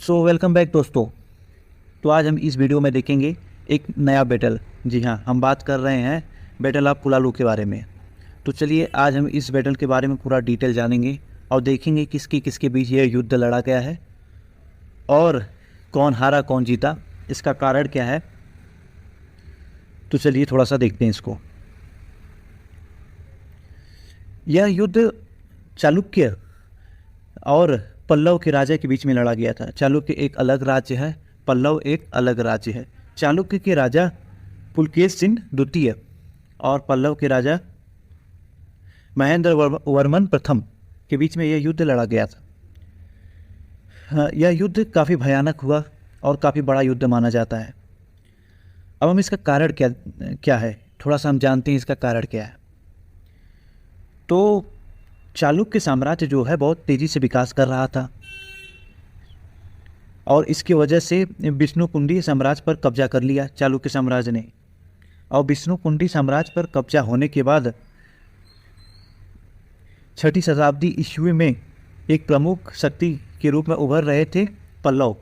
Welcome back दोस्तों। तो आज हम इस वीडियो में देखेंगे एक नया बैटल। जी हाँ, हम बात कर रहे हैं बैटल ऑफ पुलालू के बारे में। तो चलिए आज हम इस बैटल के बारे में पूरा डिटेल जानेंगे और देखेंगे किसके किसके बीच ये युद्ध लड़ा गया है और कौन हारा कौन जीता, इसका कारण क्या है। तो चलिए थोड़ा सा देखते हैं इसको। यह युद्ध चालुक्य और पल्लव के राजा के बीच में लड़ा गया था। चालुक्य एक अलग राज्य है, पल्लव एक अलग राज्य है। चालुक्य के राजा पुलकेशिन द्वितीय और पल्लव के राजा महेंद्र वर्मन प्रथम के बीच में यह युद्ध लड़ा गया था। यह युद्ध काफ़ी भयानक हुआ और काफ़ी बड़ा युद्ध माना जाता है। अब हम इसका कारण क्या है थोड़ा सा हम जानते हैं इसका कारण क्या है। तो चालुक्य साम्राज्य जो है बहुत तेज़ी से विकास कर रहा था और इसकी वजह से विष्णुकुंडी साम्राज्य पर कब्जा कर लिया चालुक्य साम्राज्य ने। और विष्णुकुंडी साम्राज्य पर कब्जा होने के बाद 6ठी शताब्दी ईस्वी में एक प्रमुख शक्ति के रूप में उभर रहे थे पल्लव।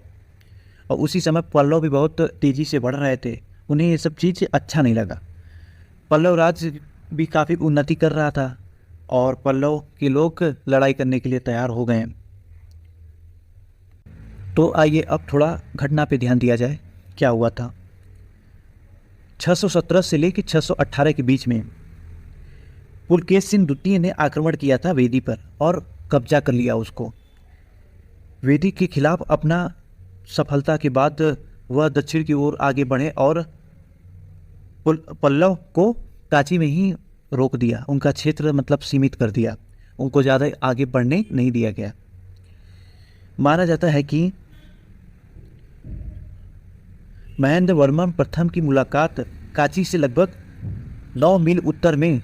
और उसी समय पल्लव भी बहुत तेज़ी से बढ़ रहे थे, उन्हें ये सब चीज़ अच्छा नहीं लगा। पल्लव राज्य भी काफ़ी उन्नति कर रहा था और पल्लव के लोग लड़ाई करने के लिए तैयार हो गए हैं। तो आइए अब थोड़ा घटना पे ध्यान दिया जाए, क्या हुआ था। 617 से लेकर 618 के बीच में पुलकेशिन द्वितीय ने आक्रमण किया था वेदी पर और कब्जा कर लिया उसको। वेदी के खिलाफ अपना सफलता के बाद वह दक्षिण की ओर आगे बढ़े और पल्लव को कांची में ही रोक दिया, उनका क्षेत्र मतलब सीमित कर दिया, उनको ज़्यादा आगे बढ़ने नहीं दिया गया। माना जाता है कि महेंद्र वर्मन प्रथम की मुलाकात कांची से लगभग 9 मील उत्तर में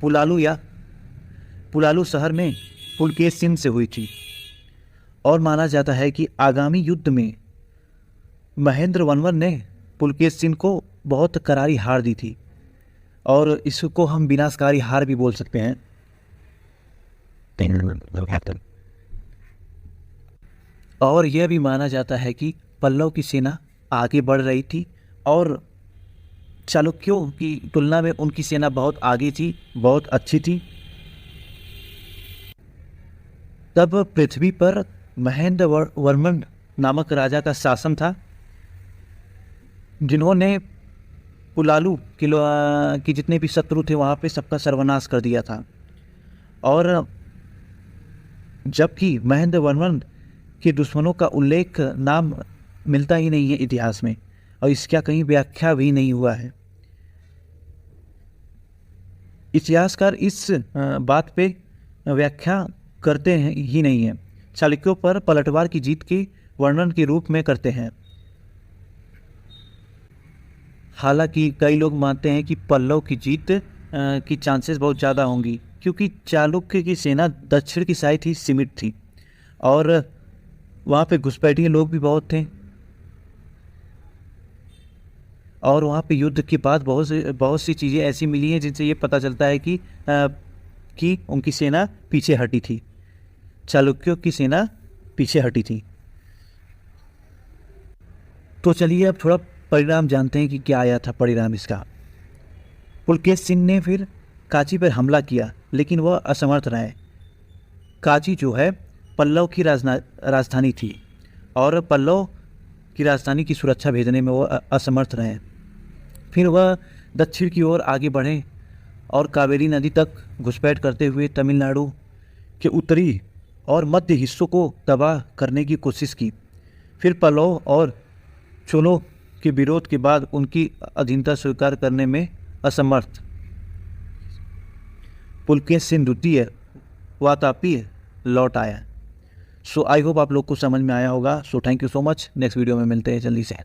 पुलालू शहर में पुलकेशिन से हुई थी। और माना जाता है कि आगामी युद्ध में महेंद्र वर्मन ने पुलकेशिन को बहुत करारी हार दी थी और इसको हम विनाशकारी हार भी बोल सकते हैं। और यह भी माना जाता है कि पल्लव की सेना आगे बढ़ रही थी और चालुक्यों की तुलना में उनकी सेना बहुत आगे थी, बहुत अच्छी थी। तब पृथ्वी पर महेंद्र वर्मन नामक राजा का शासन था, जिन्होंने पुलालू की जितने भी शत्रु थे वहाँ पे सबका सर्वनाश कर दिया था। और जबकि महेंद्र वर्मन के दुश्मनों का उल्लेख नाम मिलता ही नहीं है इतिहास में और इसका कहीं व्याख्या भी नहीं हुआ है। इतिहासकार इस बात पे व्याख्या करते हैं ही नहीं है, चालुक्यों पर पलटवार की जीत के वर्णन के रूप में करते हैं। हालांकि कई लोग मानते हैं कि पल्लव की जीत की चांसेस बहुत ज़्यादा होंगी, क्योंकि चालुक्य की सेना दक्षिण की साइड ही सीमित थी और वहाँ पे घुसपैठिए लोग भी बहुत थे और वहाँ पे युद्ध के बाद बहुत सी चीज़ें ऐसी मिली हैं जिनसे ये पता चलता है कि उनकी सेना पीछे हटी थी, चालुक्यों की सेना पीछे हटी थी। तो चलिए अब थोड़ा परिणाम जानते हैं कि क्या आया था परिणाम इसका। पुलकेशिन ने फिर कांची पर हमला किया लेकिन वह असमर्थ रहे। कांची जो है पल्लव की राजधानी थी और पल्लव की राजधानी की सुरक्षा भेजने में वह असमर्थ रहे। फिर वह दक्षिण की ओर आगे बढ़े और कावेरी नदी तक घुसपैठ करते हुए तमिलनाडु के उत्तरी और मध्य हिस्सों को तबाह करने की कोशिश की। फिर पल्लव और चोलों के विरोध के बाद उनकी अधीनता स्वीकार करने में असमर्थ पुलकेशिन द्वितीय वातापी लौट आया। सो आई होप आप लोग को समझ में आया होगा। So thank you so much. Next video में मिलते हैं जल्दी से।